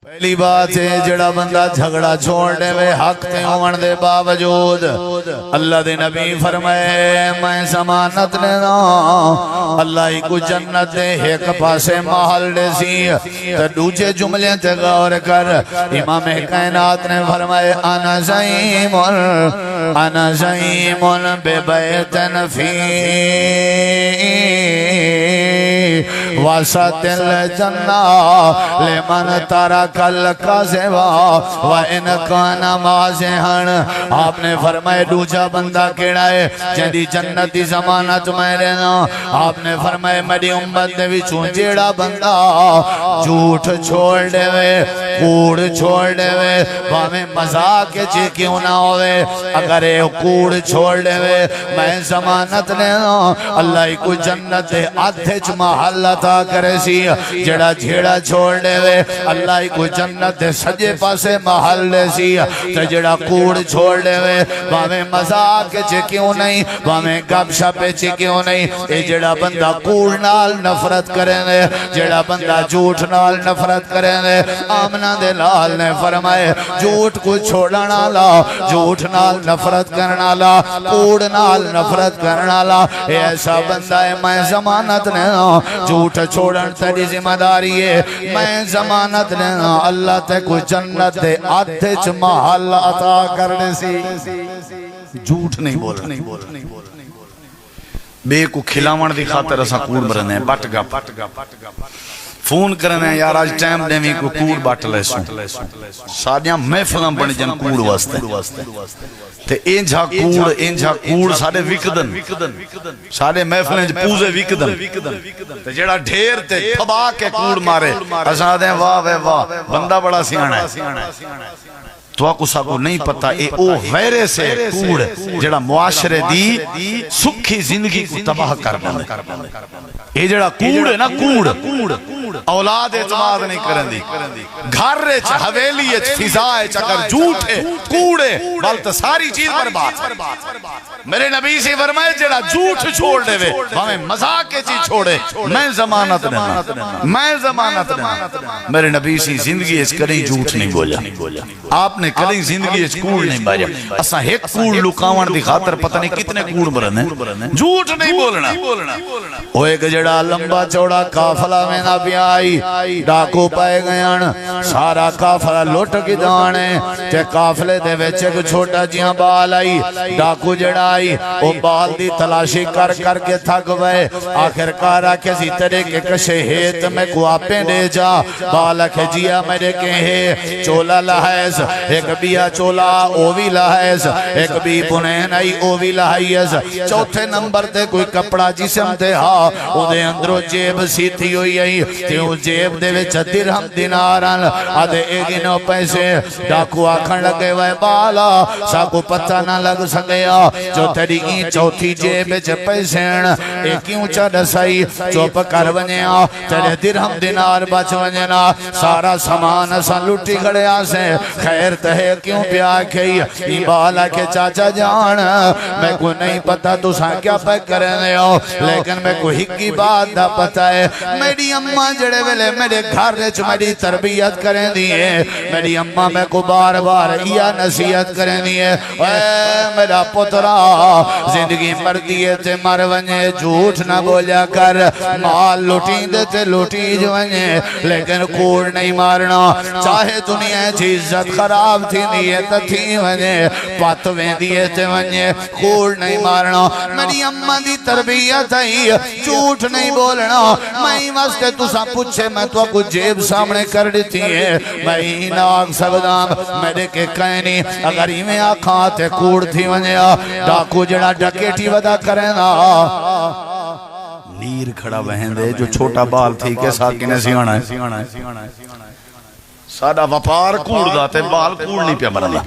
پہلی بات ہے جڑا بندہ جھگڑا چھوڑنے میں حق تے ہون دے باوجود اللہ دے نبی فرمائے میں ضمانت لینا اللہ ہی کو جنت دے ایک پاسے محل دے سی تو دوجے جملے تے غور کر امام کائنات نے فرمائے انا زعیم بے بیتن فی وسط الجنہ لمن ترک الکذبا وان کان مازحن۔ آپ نے فرمائے دوجا بندہ کیڑا ہے جدی جنتی ضمانت میں رہنا۔ آپ نے فرمائے میری امت دے وچوں جیڑا بندہ جھوٹ چھوڑ دے وے کوڑ چھوڑ دے وے باویں مذاق چ کیوں نہ ہوئے اگر اے کوڑ چھوڑ دے وے میں ضمانت لینا اللہ کو جنت دے آدھے چ محل عطا کرے سی۔ جڑا جھیڑا چھوڑ دے وے اللہ کو جنت دے سجے پاسے محل دے سی۔ تے جڑا کوڑ چھوڑ دے وے باویں مذاق چ کیوں نہیں باویں گپ شپ چ کیوں نہیں اے جڑا بندہ کوڑ نال نفرت کرے وے جڑا بندہ جھوٹ نال نفرت کرے وے آمنہ دے لال نے فرمائے جھوٹ کو چھوڑنا لا جھوٹ نال نفرت کرنا لا کوڑ نال نفرت کرنا لا ایسا بندہ ہے میں ضمانت لینا جھوٹ چھوڑن تیری ذمہ داری ہے میں ضمانت لینا اللہ تے کو جنت دے آدھے چ محل عطا کرنے سی۔ جھوٹ نہیں بولنا بے کو کھلاون دی خاطر اسا کوڑ مرنے بٹ گا فون کرنے یار آج ٹائم دے میں کو کوڑ بٹ لے سوں سادیاں محفلاں بن جن کوڑ واسطے تے انجھا کوڑ سارے وکدن سارے محفلیں پوزے وکدن تے جڑا ڈھیر تے تھبا کے کوڑ مارے اساں دیں واہ وے واہ بندہ بڑا سیاںا ہے۔ تو آکو ساکو نہیں پتا اے او غیرے سے کوڑ جڑا معاشرے دی سکھی زندگی کو تباہ کر دیں اے جڑا کوڑ ہے نا کوڑ اولاد اعتماد نہیں کرن دی گھر رچ حویلی اچ فضا اچ اگر جھوٹ ہے کوڑ ہے بلت ساری چیز برباد۔ میرے نبی سے فرمائے جڑا جھوٹ چھوڑ دے وے ہمیں مذاق کے چیز چھوڑے میں ضمانت لینا۔ میرے نبی سے زندگی اس کریں جھوٹ نہیں بولا آپ نے کدیں زندگی اس کوڑ نہیں باریا اسا ایک کوڑ لکاون دی خاطر پتہ نہیں کتنے کوڑ مرنے جھوٹ نہیں بولنا۔ وہ ایک جڑا لمبا چوڑا قافلہ میں نہ بھی آئی ڈاکو پائے گئے سارا قافلہ لوٹ کی دانے تے قافلے دے وچ ایک چھوٹا جیاں بال آئی ڈاکو جڑا آئی وہ بال دی تلاشی کر کے تھک گئے آخر کارا کسی طرح کے کشے ہیت میں کو آپیں دے جا بالا کے جیا میرے کے ہے چولا لحیز ایک بیا چولا اووی لحیز ایک بی پنین آئی اووی لحیز چوتھے نمبر تے کوئی کپڑا جسم تے ہاں او دے اندرو جیب سی تھی ہوئی آئی تے او جیب دے وچ درہم دیناران آدھے ایگنو پیسے ڈاکو آکھن لگے وے بالا ساکو پتہ نہ لگ سکیا جو تیری چوتھی جیب وچ پیسین ایکیوں چڑھ سائی چوپ کر ونیا تیرے درہم دینار بچ ونیا سارا سامان سا لٹی گھڑے آسے خیر تہے کیوں پیا کھئی بالا کے چاچا جان میں کو نہیں پتا تو سا کیا پہ کرنے ہو لیکن میں کو ہکی بات دا پتا ہے میری اممہ جڑے ویلے میرے گھر رچ میری تربیت کریں دیئے میری اممہ میں کو بار بار یا نصیحت کریں دیئے اے میرا پترا زندگی مردیے تے مر ونجے جھوٹ نہ بولیا کر مال لوٹیں دے تے لوٹی جو ونجے لیکن کوڑ نہیں مارنا چاہے دنیا چیز عزت خراب تھی نیت تھی ونجے پاتویں دیئے تے ونجے کوڑ نہیں مارنا میری اممہ دی تربیت آئی جھوٹ نہیں بولنا میں واسطے تو سا پوچھے میں تو کو جیب سامنے کر دیتی ہے میں ہی ناک سبدام میرے کے کہنی اگر ہی میں آکھاں تے کوڑ تھی ونجے ڈاکو جڑا ڈکیٹی ودا کرنا نیر کھڑا بہن دے جو چھوٹا بال تھی کے ساتھ کنے سیانا ہے سادہ وپار کوڑ داتے بال کوڑ نہیں پیا مرنا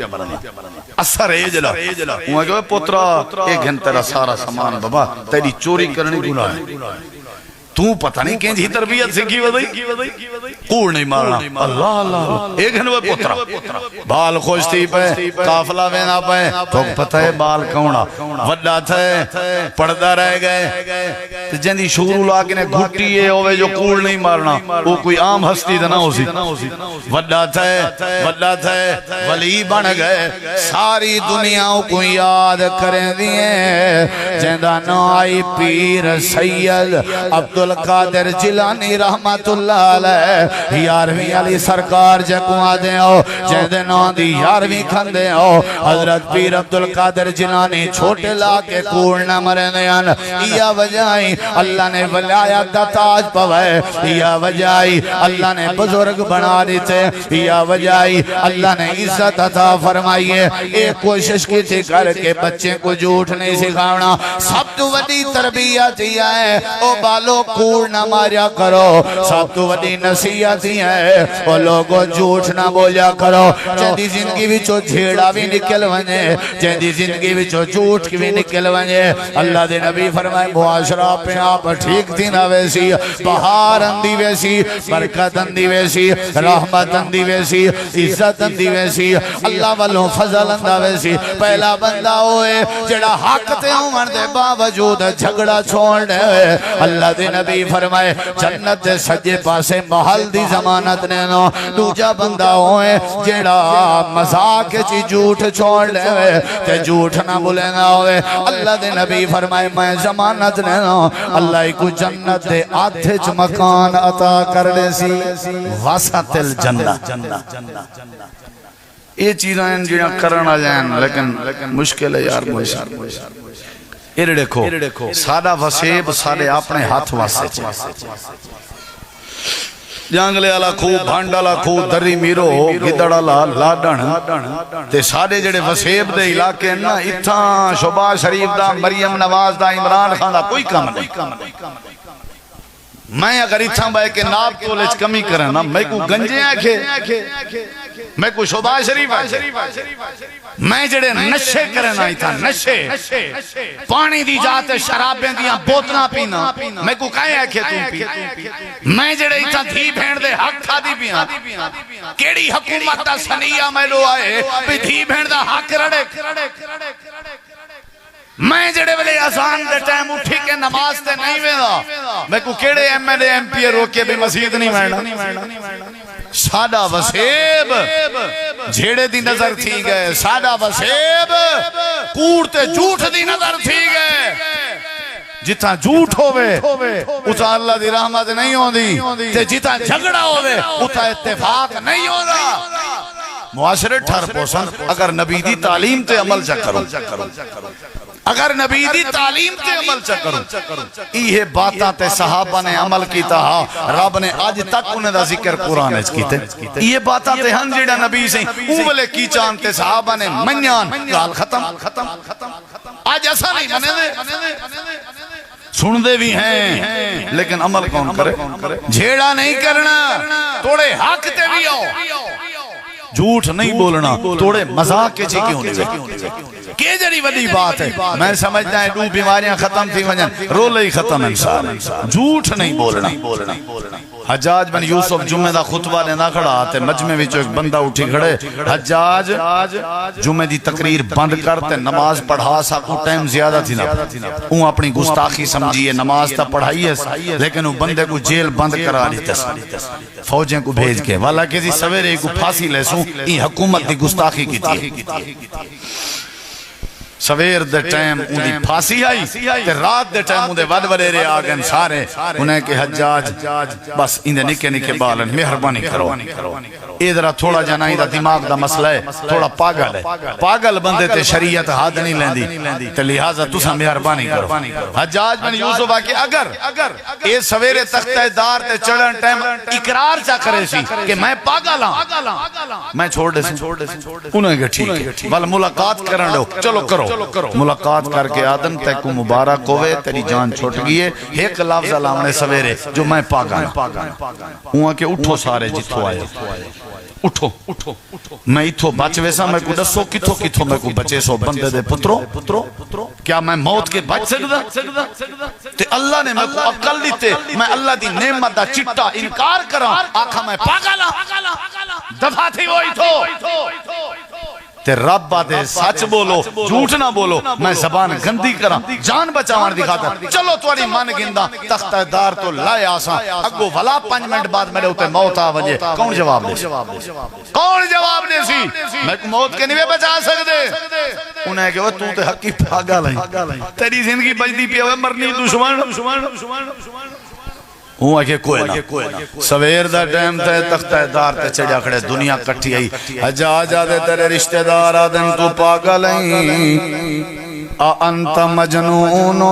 اثر ایجلا وہاں جو پترا ایک گھنٹہ سارا سامان بابا تیری چوری کرنی گناہ ہے تو پتہ نہیں کہیں جی تربیت سکھی ودائی کوڑ نہیں مارنا اللہ اللہ ایک ہنوے پترہ بال خوش تھی پہ کافلہ وینا پہ تو پتہ ہے بال کونا وڈا تھے پڑھدا رہ گئے جندی شروع لاکنے گھٹی ہے ہوئے جو کوڑ نہیں مارنا وہ کوئی عام ہستی دنا ہو سی وڈا تھے ولی بن گئے ساری دنیا کو یاد کریں دیئے جندہ نائی پیر سید عبدالقادر جیلانی رحمت اللہ علیہ یارویں علی سرکار جکو آدھے ہو جہدے نام دی یارویں کھندے ہو حضرت پیر عبدالقادر جیلانی چھوٹے لاکے کوڑ نہ مرے دیان یا وجائی اللہ نے ولایت دا تاج پوائے یا وجائی اللہ نے بزرگ بنا دیتے یا وجائی اللہ نے عزت عطا فرمائیے ایک کوشش کی تھی کر کے بچے کو جھوٹ نہیں سکھاونا سب تو وڈی تربیت ہی ہے او بالو کوڑ نہ ماریا کرو سب تو وڈی نصیحت ہی ہے او لوگوں جھوٹ نہ بولیا کرو جہدی زندگی وچو جھیڑا بھی نکل ونجے جہدی زندگی وچو جھوٹ بھی نکل ونجے اللہ دے نبی فرمائے معاشرہ پہ آپ ٹھیک تھی نہ ویسی بہار اندی ویسی برکت اندی ویسی رحمت اندی ویسی عزت اندی ویسی اللہ والوں فضل اندہ ویسی پہلا بندہ ہوئے جڑا حق تے عمر دے باوجود جھگڑا چھوڑ دے اللہ دے نبی فرمائے جنت دے سجے پاسے محل دی ضمانت نے نو دوجا بندہ ہوئے جڑا مذاق چی جھوٹ چھوڑ دے تے جھوٹ نہ بولے نہ ہوئے اللہ دے نبی فرمائے میں ضمانت نے نو اللہ کو جنت دے آدھے چ مکان عطا کر دے سی وسط الجنہ یہ چیزیں جنہاں کرنا جائیں لیکن مشکل ہے یار یہ دیکھو سادہ وسیب سادے اپنے ہاتھ واسے جانگلے والا کھو بھانڈا والا کھو دری میرو گدڑ والا لاڈن تے سادے جڑے وسیب دے علاقے نا اتھاں شہباز شریف دا مریم نواز دا عمران خان دا کوئی کم نہیں میں اگر اتھاں بائے کہ ناب تو لیچ کمی کرنا میں کو گنجے آکھے میں کو شہباز شریف میں جڑے نشے کرنا اتھاں نشے پانی دی جاتے شرابیں دیاں بوتنا پینا میں کو کہیں آکھے تم پی میں جڑے اتھاں دھی بھینڈ دے حق کھا دی پیاں کیڑی حکومت دا سنیہ میں لو آئے پی دھی بھینڈ دا حق رڑے میں جڑے ویلے اذان دے ٹائم اٹھی کے نماز تے نہیں وینا میں کو کیڑے M L A M P روکے بھی مسجد نہیں وینا سادہ وسیب جھیڑے دی نظر تھی گئے سادہ وسیب کوڑتے جھوٹ دی نظر تھی گئے جتنا جھوٹ ہوئے اتنا اللہ دی رحمت نہیں ہوندی تے جتنا جھگڑا ہوئے اتنا اتفاق نہیں ہوگا معاشرے ٹھر پوسن اگر نبی دی تعلیم تے عمل چا کرو اگر نبی دی تعلیم تے عمل چا کرو یہ باتاں تے صحابہ نے عمل کیتا رب نے آج تک انہیں دا ذکر قرآن اچ کیتے یہ باتاں تے ہن جیڑا نبی سے اولے کی چانتے صحابہ نے منیان گال ختم آج ایسا نہیں منے دے سن دے بھی ہیں لیکن عمل کون کرے جھیڑا نہیں کرنا توڑے حق تے بھی ہو جھوٹ نہیں بولنا توڑے مذاق کے چی کیوں نہیں کہ جڑی وڈی بات ہے میں سمجھتا ہے دو بیماریاں ختم تھی وجن رولے ہی ختم انسان جھوٹ نہیں بولنا حجاج بن یوسف جمعہ دا خطبہ نے نہ کھڑا آتے مجمع وچو ایک بندہ اٹھی کھڑے حجاج جمعہ دی تقریر بند کرتے نماز پڑھا سا کو ٹائم زیادہ تھی نا اون اپنی گستاخی سمجھیے نماز تا پڑھائی ہے لیکن وہ بندے کو جیل بند کرا لیتے فوجیں کو بھیج کے والا کسی سویرے کو پھانسی لے سوں یہ حکومت دی گستاخی کی تھی سویر دے ٹائم اندی پھانسی آئی تے رات دے ٹائم اندے ود وڈیرے آگن سارے انہیں کہ حجاج بس اندے نکے نکے بالن مہربانی کرو اے ذرا تھوڑا جنائی دا دماغ دا مسئلہ ہے تھوڑا پاگل ہے پاگل بندے تے شریعت ہاتھ نہیں لیندی تے لہٰذا تسا مہربانی کرو حجاج بن یوسف آکے اگر اے سویرے تختہ دار تے چڑھن ٹائم اقرار چا کرے سی کہ میں پاگل ہاں میں چھوڑ دے سی انہیں کہ ٹھیک ہے بل ملاقات کرن لو چلو کرو کرو ملاقات کر کے آدم تے کو مبارک ہوئے تیری جان چھوٹ گئی ہے ایک لفظ لامنے سویرے جو میں پاگا ہوں کہ اٹھو سارے جتھو آئے اٹھو میں اتھو بچ ویسا میں کو دسو کتھو میں کو بچے سو بندے دے پترو کیا میں موت کے بچ سکدا تے اللہ نے میں کو عقل دیتے میں اللہ دی نعمت دا چٹا انکار کرا آکھا میں پاگلا دفع تھی وہی تھو تے رب باتے سچ بولو جھوٹ نہ بولو میں زبان گندی کرا جان بچاوان دی خاطر چلو توڑی من گندہ تختہ دار تو لائے آساں اگو ولا 5 منٹ بعد میرے ہوتے موت آ وجے کون جواب دے سی میں کو موت کے نہیں بچا سکتے انہیں کہ وہ تے حقی پاگا لائیں تیری زندگی بجدی پہ ہوئے مرنی دشمن ہوں کہ کوئی نہ سویر دا ٹائم تے تختہ دار تے چڑیا کھڑے دنیا کٹھی آئی حجاج آدھے تیرے رشتہ دار آدھن تو پاگل ہیں انت مجنون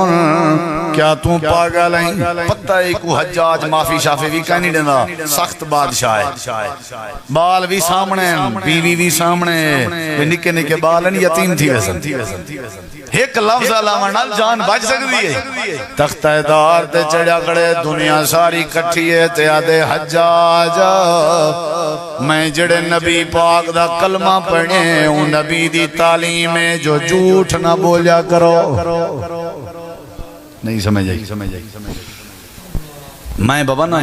کیا تو پاگل ہیں پتہ ہے کو حجاج معافی شافی بھی کہیں نہیں دینا سخت بادشاہ ہے بال بھی سامنے بیوی بھی سامنے نکے نکے بال ہیں یتیم تھی ویسن ایک لفظ علامہ نال جان بچ سکتی ہے تختہ دار تے چڑیا کھڑے دنیا ساری کٹھی ہے تے آدھے حجاج میں جڑے نبی پاک دا کلمہ پڑھیں ان نبی دی تعلیم ہے جو جھوٹ نہ بولیا کرو نہیں سمجھ آئی میں بابا نا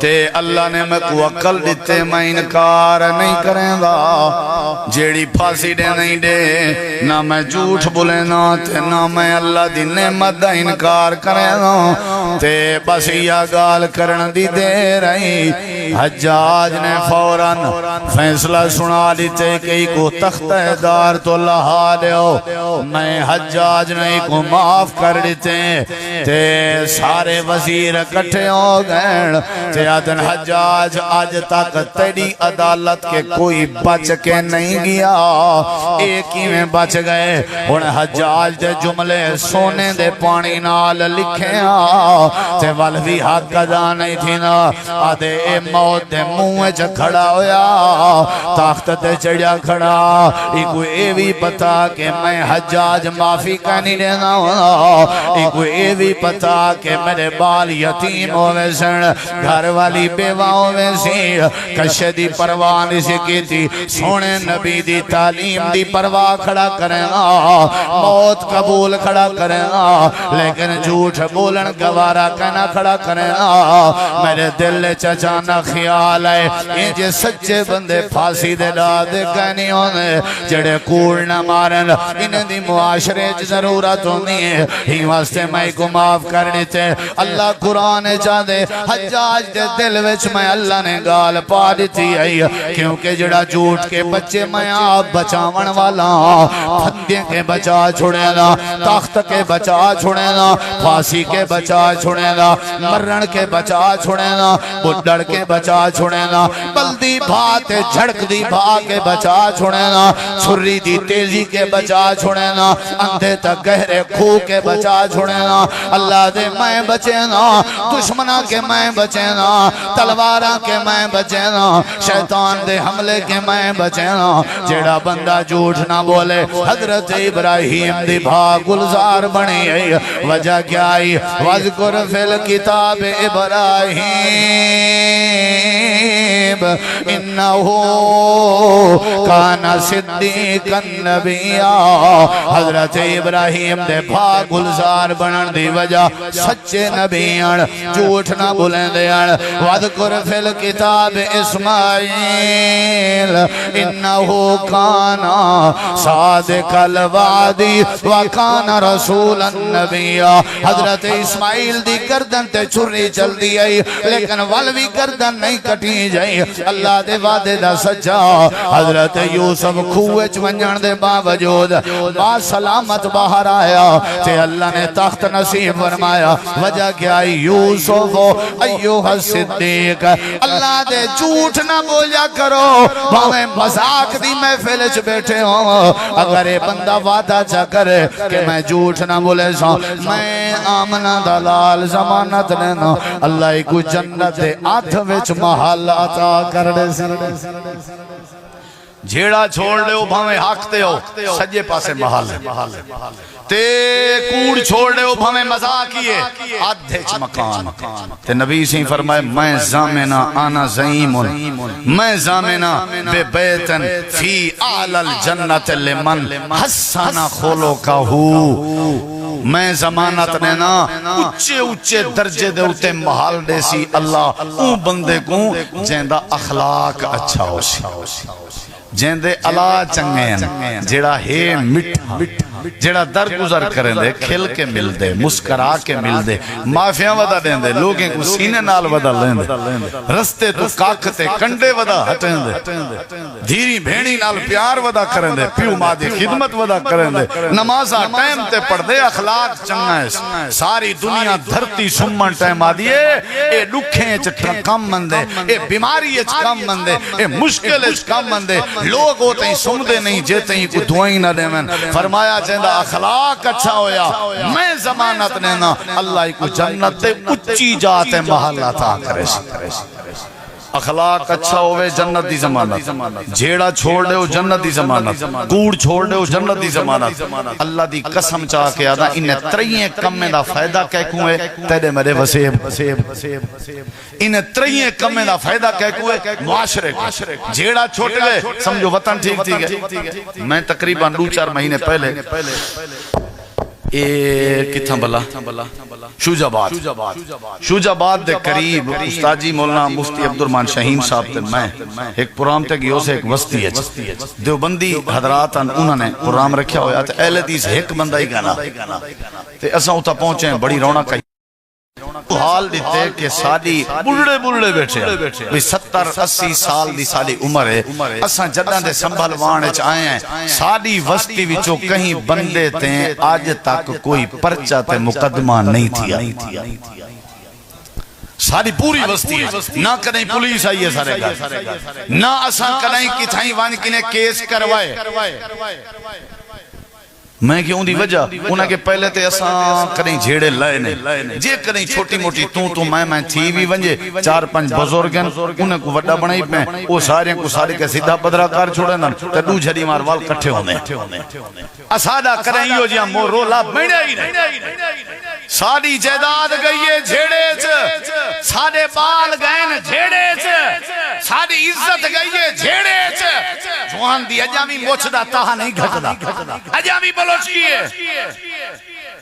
تے اللہ نے میں کو عقل دیتے میں انکار نہیں کریں گا جیڑی پھانسی دے نہیں دے نہ میں جھوٹ بولے نا تے نہ میں اللہ دی نعمت دا انکار کریں گا تے بس یہ گال کرن دی دے رہی حجاج نے فوراً فیصلہ سنا دیتے کہ کو تختہ دار تو لہا دیو میں حجاج نے کو معاف کر دیتے تے سارے وزیر اکٹھے ہو گئے تے آدن حجاج آج تک تیری عدالت کے کوئی بچ کے نہیں گیا ایک ہی میں بچ گئے انہیں حجاج دے جملے سونے دے پانی نال لکھے تے والوی حق ادا نہیں تھی نا آدھے اے موت دے منہ چ کھڑا ہویا تاخت تے چڑیا کھڑا ایکو اے بھی پتا کہ میں حجاج معافی کا نہیں دینا ایکو اے بھی پتا کہ میرے بال یتیم ہوئے سن گھر والی بیواؤں میں سی کشے دی پروانی سے کی تھی سونے نبی دی تعلیم دی پرواہ کھڑا کریں موت قبول کھڑا کریں لیکن جھوٹ بولن گوارا کہنا کھڑا کریں میرے دل چچانا خیال ہے یہ جے سچے بندے پھانسی دے دے کہنی ہونے جڑے کوڑ نہ مارن انہیں دی معاشرے ضرورت ہونی ہے ہی واسطے میں کو معاف کرنی تے اللہ قرآن چاہ دے حجاج دے دل وچ میں اللہ نے گال پا دیتی ہے کیونکہ جڑا جھوٹ کے بچے میں آپ بچاون والا پھندے کے بچا چھوڑے گا تخت کے بچا چھوڑے گا پھانسی کے بچا چھوڑے گا مرن کے بچا چھوڑے گا بڑھڑ کے بچا چھوڑے گا بلدی بھات جھڑک دی بھا کے بچا چھوڑے گا چھری دی تیزی کے بچا چھوڑے گا اندھے تک گہرے کھو کے بچا چھوڑے گا اللہ دے میں بچے گا دشمنہ کے میں بچے نا تلوارہ کے میں بچے نا شیطان دے حملے کے میں بچے نا جیڑا بندہ جھوٹ نہ بولے حضرت ابراہیم دی بھا گلزار بنی ہے وجہ کیا آئی وَذْكُرْ فِي الْكِتَابِ إِبْرَاهِيمَ إِنَّهُ كَانَ صِدِّيقًا نَبِيًّا حضرت ابراہیم دے بھا گلزار بنن دی وجہ سچے نبیان جھوٹ نہ بولیں دیان وَذْكُرْ فِي الْكِتَابِ اسماعیل انہو کانا صادق الوعدی وکانا رسول النبی حضرت اسماعیل دی گردن تے چھری چل دی آئی لیکن والوی گردن نہیں کٹی جائی اللہ دے وعدے دا سچا حضرت یوسف کھوئے چونجن دے باوجود با سلامت باہر آیا تے اللہ نے تخت نصیب فرمایا وجہ کیا یوسف ایوہ صدیق اللہ دے جھوٹ نہ بولیا کرو باویں مذاق دی محفل چ بیٹھے ہوں اگر یہ بندہ وعدہ چا کرے کہ میں جھوٹ نہ بولے سا میں آمنہ دلال زمانت لینا اللہ کو جنت دے آتھ وچ محل عطا کر دے جھیڑا چھوڑ دے ہو بھاویں حق تے ہو سجے پاسے محل ہے تے کوڑ چھوڑ دے ہو بھاویں مزاق کیے آدھے چ مکان تے نبی سے فرمائے میں زامنا آنا زعیمن میں زامنا بے بیتن فی اعلی الجنت لمن حسن خلقہ میں ضمانت نے نا اچھے درجے دے اتے محال دے سی اللہ اون بندے کو جیندہ اخلاق اچھا ہو سی جیندے اللہ چنگے ہیں جیڑا ہے مٹھا جیڑا درگزر کریں دے کھل کے مل دے مسکرا کے مل دے معافیاں ودا دیں دے لوگیں کو سینے نال ودا لیں دے رستے تو کاکتے کنڈے ودا ہٹیں دے دھیری بھینی نال پیار ودا کریں دے پیو ماں دی خدمت ودا کریں دے نمازہ ٹائم تے پڑھ دے اخلاق چنگا ہے ساری دنیا دھرتی سمن ٹائم آدھیے اے دکھیں چھ کم مندے اے بیماری چھ کم مندے اے مشکل چھ کم مندے لوگ ہوتے ہیں سمدے نہیں جیتے ہیں کوئی دعائیں نہ دے میں فرمایا جیندہ اخلاق اچھا ہویا میں ضمانت نینا اللہ کو جنت تے اچھی جاتے محل عطا کرے اخلاق اچھا ہوئے جنت دی ضمانت جھیڑا چھوڑ دے ہو جنت دی ضمانت کوڑ چھوڑ دے ہو جنت دی ضمانت اللہ دی قسم چاہ کے آدھا انہیں ترین کم میں دا فائدہ کہہ کوئے تیرے میرے وسیب انہیں ترین کم میں دا فائدہ کہہ کوئے معاشرے کو جھیڑا چھوڑ گئے سمجھو وطن ٹھیک تھی گئے میں تقریباً 2-4 مہینے پہلے کتھاں بلا شوجاباد دے قریب استاد جی مولانا مفتی عبدالرحمن شہین صاحب تے میں ایک پروگرام تے گیو سے ایک وسطی ہے دیوبندی حضرات انہوں نے پروگرام رکھیا ہویا تے اہل حدیث ایک بندہ ہی گانا تے اساں اتھا پہنچے ہیں بڑی رونق ہے حال دیتے کہ ساری بڑھڑے بیٹھے ہیں 70-80 سال دی ساری عمر ہے اساں جدہ دے سنبھلوانے چاہے ہیں ساری وسطی وچوں کہیں بندے تھے آج تک کوئی پرچہ تے مقدمہ نہیں تھیا ساری پوری وسطی ہے نہ کدیں پولیس آئی ہے سارے گا نہ اساں کدیں کتھائیں وان کنے کیس کروائے میں کیوں دی وجہ انہاں کے پہلے تے اساں کریں جھیڑے لائے نہیں جے کریں چھوٹی موٹی تو میں تھی بھی ونجے 4-5 بزرگن انہیں کو وڈا بنائی میں وہ سارے کو سارے کے سیدھا بدرہ کار چھوڑے نا تے دو جھڑی ماروال کٹھے ہونے اسادہ کریں یہ جیاں مورولا بڑھے ہی نہیں ساری جیداد گئی ہے جھیڑے چھ سارے بال گئے جھیڑے چھ ساری عزت گئی ہے جھیڑے چھ جوان دی اجامی موچدہ تاہا نہیں گھٹدا اجامی بلوچ کیے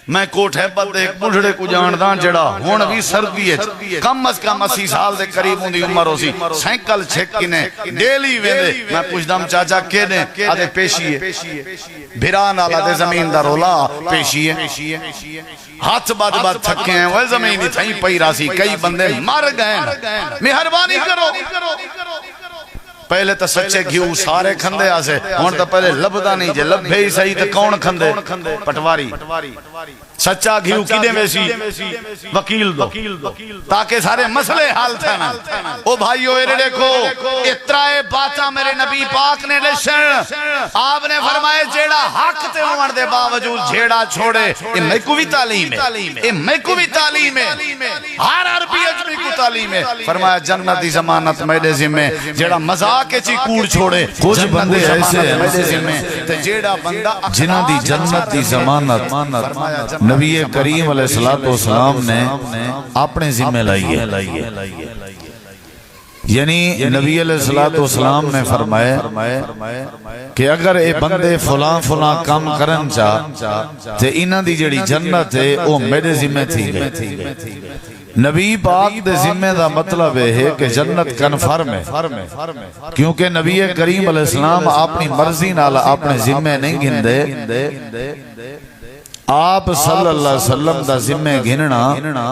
میں کوٹ ہے بد ایک بڑھڑے کو جاندان جڑا ہون بھی سردی ہے کم از کم 80 سال دے قریب ہوں دی عمر ہو سی سینکل چھکنے ڈیلی ویندے میں پوچھدام چاچا کے دیں آدھے پیشی ہے بھیران آلہ دے زمین دا رولا پیشی ہے ہاتھ بعد تھکے ہیں وہ زمین دی تھائیں پئی راسی کئی بندے مر گئے مہربانی کرو پہلے تو سچے گھیو سارے کھندے آسے ہون تو پہلے لبدا نہیں جے لب بھئی صحیح تو کون کھندے پٹواری سچا گھیو کیدے ویسی وکیل دو تاکہ سارے مسئلے حال تھا نا او بھائیو اے دیکھو اترائے باتا میرے نبی پاک نے لشن آپ نے فرمائے جیڑا حق تے عمر دے باوجود جیڑا چھوڑے یہ میں کو بھی تعلیم ہے یہ میں کو بھی تعلیم ہے ہر عربی اجمی کو تعلیم ہے فرمایا جنتی ضمانت میرے ذمہ جیڑا مزاق چی کوڑ چھوڑے کچھ بندے ایسے ہیں جیڑا بندہ جنہ دی جنت دی ضمانت نبی کریم علیہ السلام نے اپنے ذمہ لائی ہے یعنی نبی علیہ السلام نے فرمائے کہ اگر اے بندے فلاں کام کرن چاہ تے انہ دی جڑی جنت ہے وہ میرے ذمہ تھی گئی نبی پاک دے ذمہ دا مطلب ہے کہ جنت کنفرم ہے کیونکہ نبی کریم علیہ السلام اپنی مرضی نال اپنے ذمہ نہیں گھندے آپ صلی اللہ علیہ وسلم دا ذمہ گھننا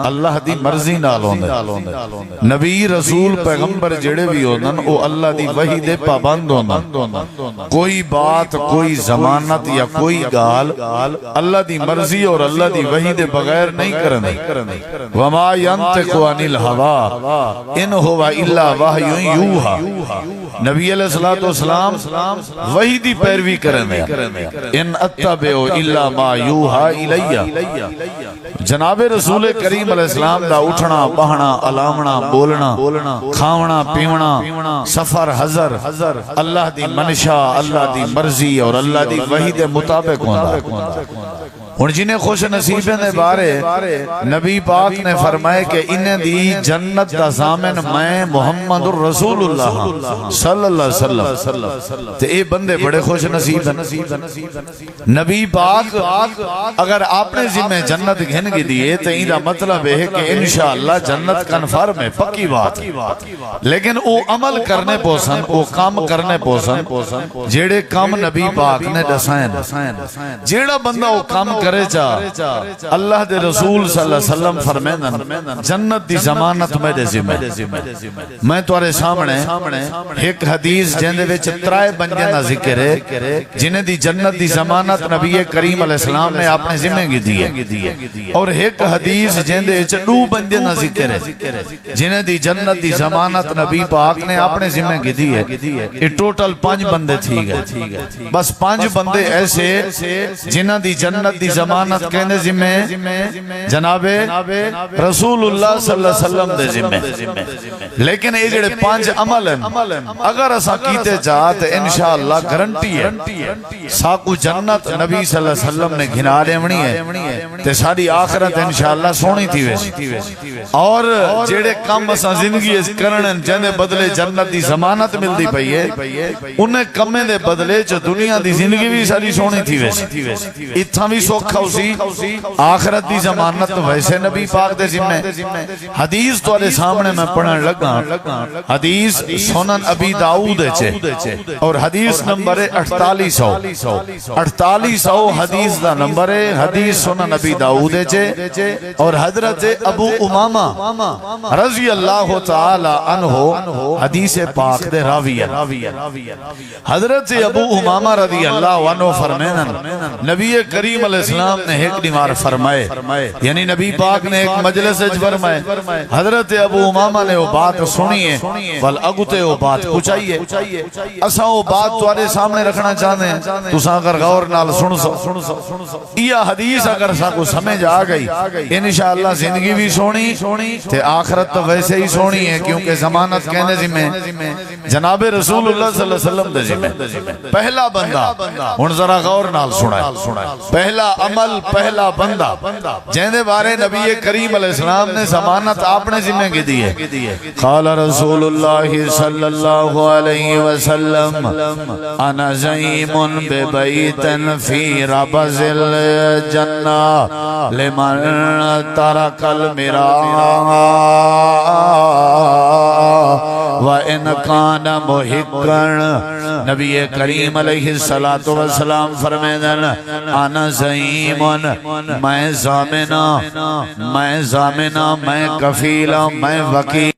اللہ دی مرضی نال ہوندے نبی رسول پیغمبر جڑے بھی ہوندن او اللہ دی وحی دے پابند ہوندن کوئی بات کوئی ضمانت یا کوئی گال اللہ دی مرضی اور اللہ دی وحی دے بغیر نہیں کرنے وما ينطق عن الهوى ان هو الا وحی یوحى نبی علیہ الصلوۃ والسلام وحی دی پیروی کرنے ان اتبع الا ما یوحى الی. جناب رسول کریم علیہ السلام دا اٹھنا بہنا الاونا بولنا کھاونا پیونا سفر حضر اللہ دی منشا اللہ دی مرضی اور اللہ دی وحی دے مطابق ہوندا. ہن جنہیں خوش نصیبیں دے بارے نبی پاک نے فرمائے کہ انہیں دی جنت دا ضامن میں محمد الرسول اللہ صلی اللہ علیہ وسلم. تے اے بندے بڑے خوش نصیب ہیں. نبی پاک اگر آپ نے ذمہ جنت گھن گی دیئے تو ان کا مطلب ہے کہ انشاءاللہ جنت کنفرم ہے، پکی بات ہے. لیکن او عمل کرنے پوسن، او کام کرنے پوسن جیڑے کام نبی پاک نے دسائیں. جیڑا بندہ او کام کرے چاہ اللہ دے رسول صلی اللہ علیہ وسلم فرمیدن جنت دی ضمانت میرے ذمہ. میں تمہارے سامنے ایک حدیث جن دے وچ ترائے بندیاں دا ذکر ہے جنہیں دی جنت دی ضمانت نبی کریم علیہ السلام نے اپنے ذمہ کی دی ہے، اور ایک حدیث جن دے وچ دو بندیاں دا ذکر ہے جنہیں دی جنت دی ضمانت نبی پاک نے اپنے ذمہ کی دی ہے. یہ ٹوٹل 5 بندے تھی گئے. بس 5 بندے ایسے جنہ دی جنت دی ضمانت کہنے ذمہ جناب رسول اللہ صلی اللہ علیہ وسلم دے ذمہ. لیکن یہ جڑے 5 عمل ہیں اگر اسا کیتے چاہتے انشاءاللہ گارنٹی ہے ساکو جنت نبی صلی اللہ علیہ وسلم نے گھنا دیونی ہے تے ساری آخرت انشاءاللہ سونی تھی ویسی. اور جڑے کم اسا زندگی کرن جنے بدلے جنت دی ضمانت ملدی پئی ہے انہیں کمے دے بدلے جو دنیا دی زندگی بھی ساری سونی تھی ویسی. اتھا بھی سوکھا اسی آخرت دی ضمانت ویسے نبی پاک دے ذمہ. حدیث تو علیہ سامنے میں پڑھن لگا. حدیث سنن ابی داؤد ہے اور حدیث نمبر 4800 حدیث دا نمبر ہے. حدیث سنن ابی داؤد ہے اور حضرت ابو امامہ رضی اللہ تعالی عنہ حدیث پاک دے راوی ہے. حضرت ابو امامہ رضی اللہ عنہ فرمائن نبی کریم علیہ السلام نے ایک دیوار فرمائے، یعنی نبی پاک نے ایک مجلس فرمائے. حضرت ابو امامہ نے وہ بات سنی ہے بل اگتے وہ بات پوچھائیے. اساں وہ بات تمہارے سامنے رکھنا چاہتے ہیں تو اگر غور نال سن سو. یہ حدیث اگر سا کو سمجھ آ گئی انشاءاللہ زندگی بھی سونی تے آخرت تو ویسے ہی سونی ہے، کیونکہ ضمانت کہنے ذمہ جناب رسول اللہ صلی اللہ علیہ وسلم دے ذمہ. پہلا بندہ ہن ذرا غور نال سنائے. پہلا عمل پہلا بندہ جن دے بارے نبی کریم علیہ السلام نے ضمانت آپ نے ذمہ کی دی ہے. قال رسول اللہ صلی اللہ علیہ وسلم انا زعیم ببیت فی ربض الجنہ لمن ترک المراء وَإِنْ كَانَ مُحِقًا. نبی کریم علیہ السلام فرمیدن انا زعیمن، میں ضامنہ، میں کفیلہ، میں وکیل